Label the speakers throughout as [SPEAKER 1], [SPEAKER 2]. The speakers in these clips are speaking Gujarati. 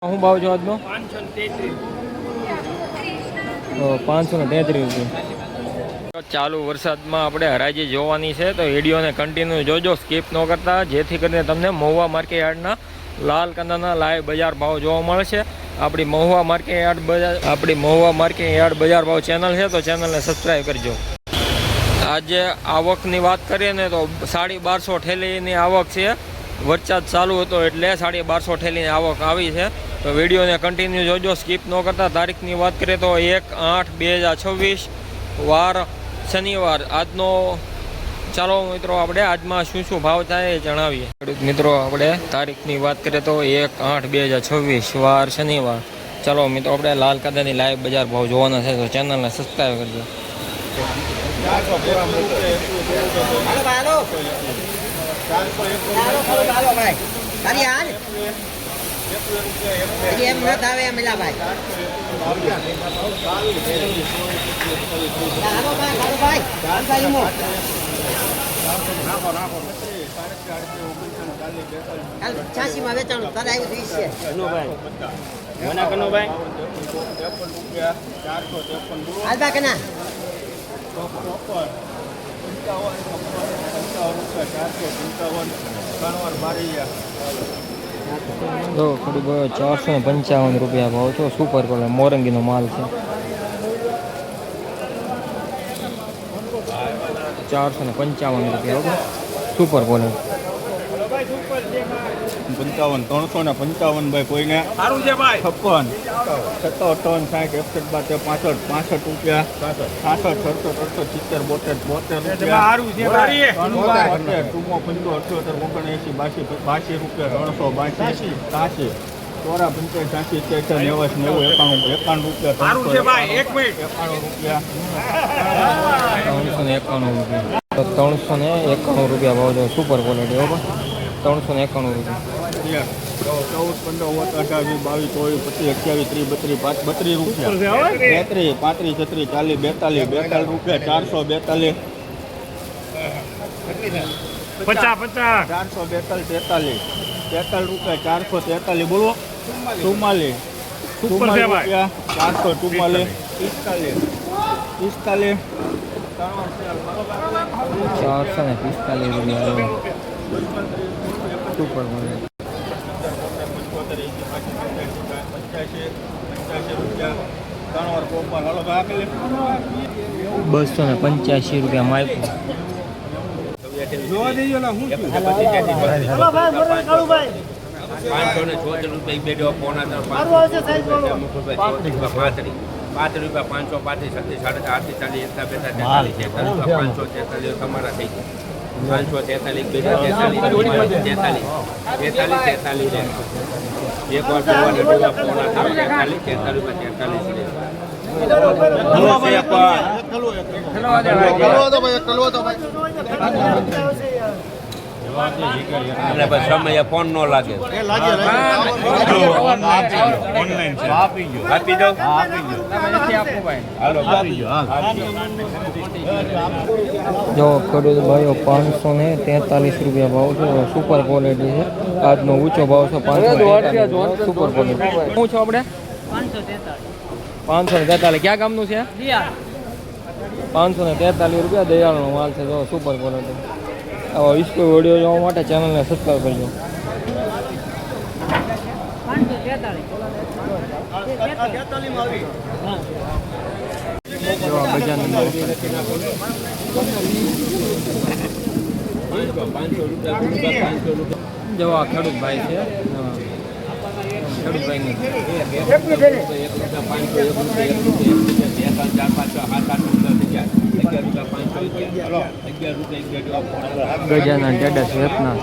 [SPEAKER 1] શું ભાવ છો આજનો? 533 રૂપિયા. ચાલુ વરસાદમાં આપણે હરાજી જોવાની છે તો વિડીયોને કન્ટિન્યુ જોજો, સ્કીપ ન કરતા, જેથી કરીને તમને મહુવા માર્કેટ યાર્ડના લાલ કંદાના લાઈવ બજાર ભાવ જોવા મળશે. આપણી મહુવા માર્કેટ યાર્ડ બજાર ભાવ ચેનલ છે તો ચેનલને સબસ્ક્રાઈબ કરજો. આજે આવકની વાત કરીએ ને તો 1250 ઠેલીની આવક છે. વરસાદ ચાલુ હતો એટલે 1250 ઠેલીની આવક આવી છે. તો વિડીયોને કન્ટિન્યુ જોજો, સ્કીપ ન કરતા. તારીખની વાત કરીએ તો 1/8/2026 વાર શનિવાર આજનો. ચાલો મિત્રો, આપણે આજમાં શું શું ભાવ થાય એ જણાવીએ. મિત્રો, આપણે તારીખની વાત કરીએ તો 1/8/2026 વાર શનિવાર. ચાલો મિત્રો, આપણે લાલ કાંદાની લાઈવ બજાર ભાવ જોવાના છે તો ચેનલને સબસ્ક્રાઈબ કરજો.
[SPEAKER 2] એમ ન થાવે મજા ભાઈ. છાસી માં વેચાણું તારે આવ્યું 20 છે. હાલતા કે ના
[SPEAKER 1] જો ખડું 455 રૂપિયા ભાવ છો. સુપર કલર મોરંગીનો માલ છે. 455 રૂપિયા સુપર ક્વોલિટી.
[SPEAKER 3] 55 355 ભાઈ કોઈને સારું છે ભાઈ. 56 57 58 61 62 63 65 રૂપિયા 66 67 68 રૂપિયા 382 ચોરા 85 86 90 91 રૂપિયા
[SPEAKER 1] 391 રૂપિયા ભાવ છે. સુપર ક્વોલિટી બરાબર. 391 રૂપિયા.
[SPEAKER 3] 14 15 18 20 22 23 28 32 33 રૂપિયા 33 35 40 42 રૂપિયા 442 બોલો 44 રૂપિયા 444 45
[SPEAKER 1] 445 રૂપિયા સુપર ક્વોલિટી. 285 રૂપિયા માઇક.
[SPEAKER 3] જોવા દઈએ ને હું
[SPEAKER 4] 576 રૂપિયા બેડો પોણા 5 રૂપિયા 535 540 તમારા થઈ ગયા. 543 એક વાર પોણા 43 સમય ફોન નો લાગે. આપી દો.
[SPEAKER 1] જો ખેડૂત ભાઈઓ 543 રૂપિયા ભાવ છે. સુપર ક્વોલિટી છે. આજનો ઊંચો ભાવ છે 543 સુપર ક્વોલિટી. શું છો આપણે 543. ક્યાં ગામનું છે? 543 રૂપિયા દયાળનો માલ છે. જો સુપર ક્વોલિટી. આવા વિડીયો જોવા માટે ચેનલને સબસ્ક્રાઈબ કરજો. જવા ખેડૂત ભાઈ છે. ખેડૂત ભાઈ ગજાના ટેડા સ્વેપના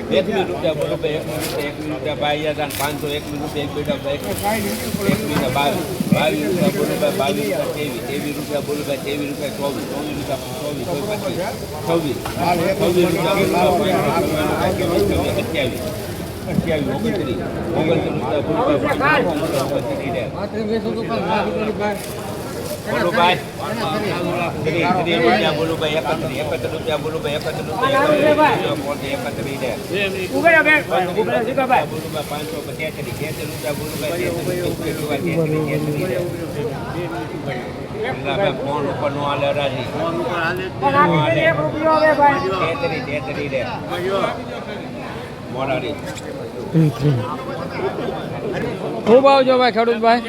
[SPEAKER 4] 21 રૂપિયા બોલો ભાઈ. 21 રૂપિયા ભાઈ 521 રૂપિયા એક બેટા 22 રૂપિયા બોલો ભાઈ. 22 રૂપિયા બોલો ભાઈ. 23 રૂપિયા 24 રૂપિયા 26 રૂપિયા 28 ફોન ઉપર નો હાલે રાજી મોરારી
[SPEAKER 1] શું ભાવ છો ભાઈ ખેડૂતભાઈ?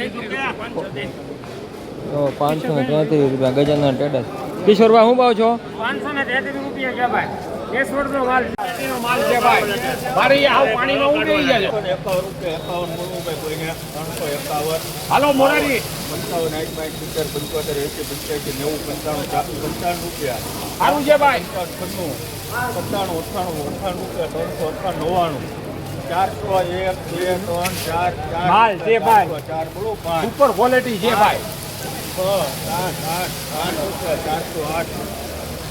[SPEAKER 1] તો 533 રૂપિયા ગજાનના ટેટસ. કિશોરભાઈ શું ભાવ છો?
[SPEAKER 5] 533 રૂપિયા છે ભાઈ. કેશવરનો માલ છે ભાઈ. મારી આવ પાણીમાં ઉડી જાય.
[SPEAKER 3] 51 બોલવું ભાઈ કોઈને 351.
[SPEAKER 5] હાલો મોરારી
[SPEAKER 3] 55 75 75 80 85 90 95 રૂપિયા.
[SPEAKER 5] સારું છે ભાઈ.
[SPEAKER 3] 95 98 રૂપિયા 398 401 2 3 4 4
[SPEAKER 5] માલ છે ભાઈ.
[SPEAKER 3] 4 બોલો 5
[SPEAKER 5] સુપર ક્વોલિટી છે ભાઈ.
[SPEAKER 3] 6 7 8 રૂપિયા 408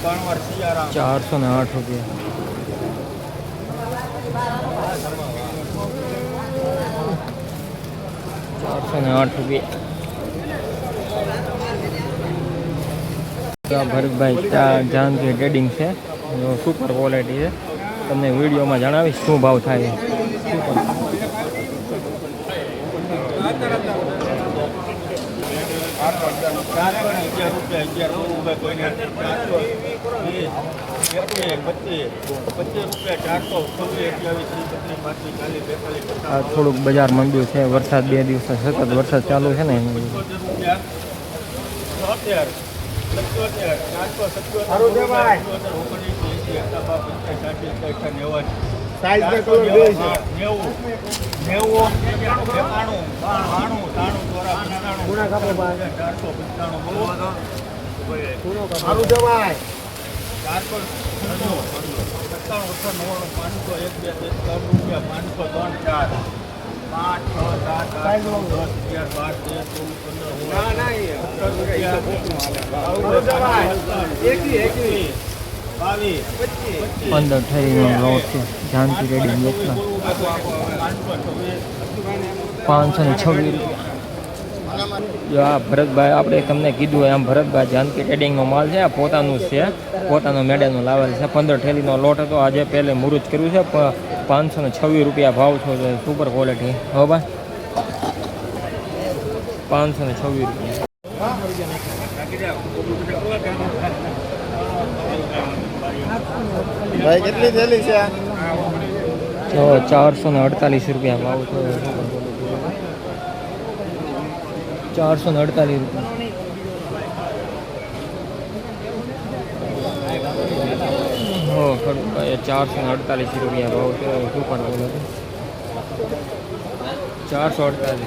[SPEAKER 3] ત્રણ વાર સિયારામ
[SPEAKER 1] 408 રૂપિયા. ભરતભાઈ જાનકી ટ્રેડિંગ છે, સુપર ક્વોલિટી છે. તમને વિડીયોમાં જણાવીશ શું ભાવ થાય. આ થોડુંક બજાર મંદિર છે, વરસાદ 2 દિવસ સતત વરસાદ ચાલુ છે ને અંદર થઈને લોટ છે. જાનકી રેડી વેચના 526 રૂપિયા. જો આ ભરતભાઈ આપણે તમને કીધું એમ ભરતભાઈ જાનકી ટ્રેડિંગનો માલ છે, આ પોતાનું જ છે, પોતાનો મેડલનું લાવેલ છે. 15 થેલીનો લોટ હતો, આજે પહેલે મુહૂર્ત કર્યું છે. 526 રૂપિયા ભાવ છો, સુપર ક્વોલિટી. હો ભાઈ 526 રૂપિયા.
[SPEAKER 3] ભાઈ કેટલી થેલી છે?
[SPEAKER 1] તો 448 રૂપિયા ભાવ છો, 448 રૂપિયા. હો ખરું 448 રૂપિયા ભાવ છે, સુપર ક્વોલિટી. 448.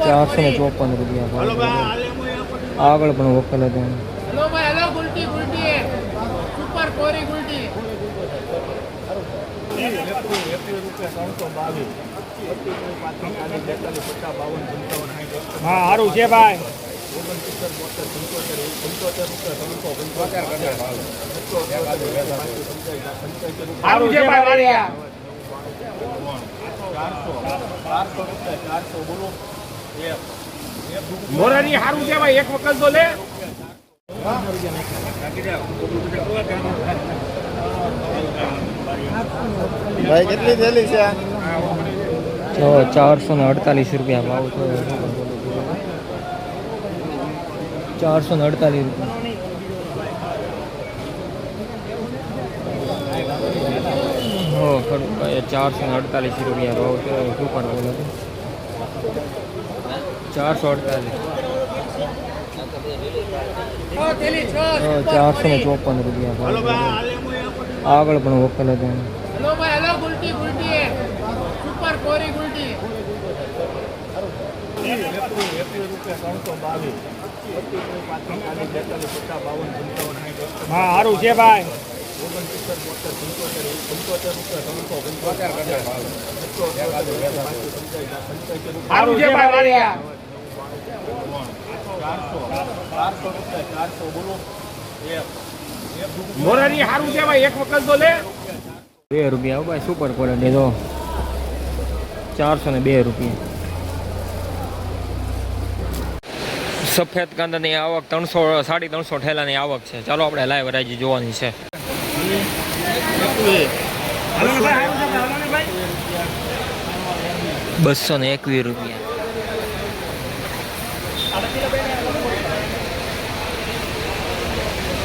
[SPEAKER 1] 454 રૂપિયા ભાવ. આગળ પણ વકલ હતા.
[SPEAKER 5] હેલો ભાઈ હેલો ગુલટી ગુલટી સુપર કોરી ગુલટી. હા સારું છે ભાઈ. સારું છે ભાઈ. મોરારી સારું છે ભાઈ, એક વખત તો લે.
[SPEAKER 3] ભાઈ કેટલી થેલી છે?
[SPEAKER 1] તો 448 રૂપિયા ભાવ છે, 448 રૂપિયા. હો ખરું 448 રૂપિયા ભાવ છે, સુપર ક્વોલિટી. 448. 454 રૂપિયા ભાવ. આગળ પણ વકલ હતા.
[SPEAKER 5] હેલો ભાઈ હેલો ગુલટી ગુલટી સુપર કોરી ગુલટી. હા સારું છે ભાઈ. સારું છે ભાઈ. મોરારી સારું છે ભાઈ, એક વખત તો લે.
[SPEAKER 1] 2 રૂપિયા ભાઈ સુપર ક્વોલિટી તો 402 રૂપિયા. સફેદ કાંદાની આવક 300 350 ઠેલાની આવક છે. ચાલો આપણે લાઈવ હરાજી જોવાની છે.
[SPEAKER 5] હાલો ને ભાઈ, સારું છે ભાઈ, હાલો ને ભાઈ.
[SPEAKER 1] 221 રૂપિયા.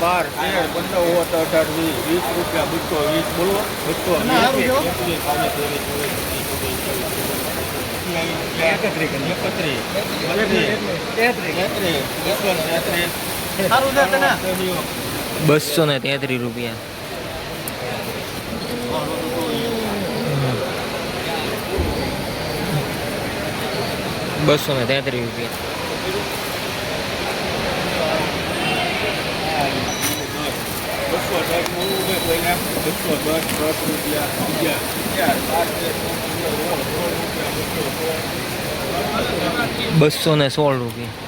[SPEAKER 3] બાર 13 15 18 20 રૂપિયા 220 બોલો
[SPEAKER 1] 233 રૂપિયા. ₹216 રૂપિયા.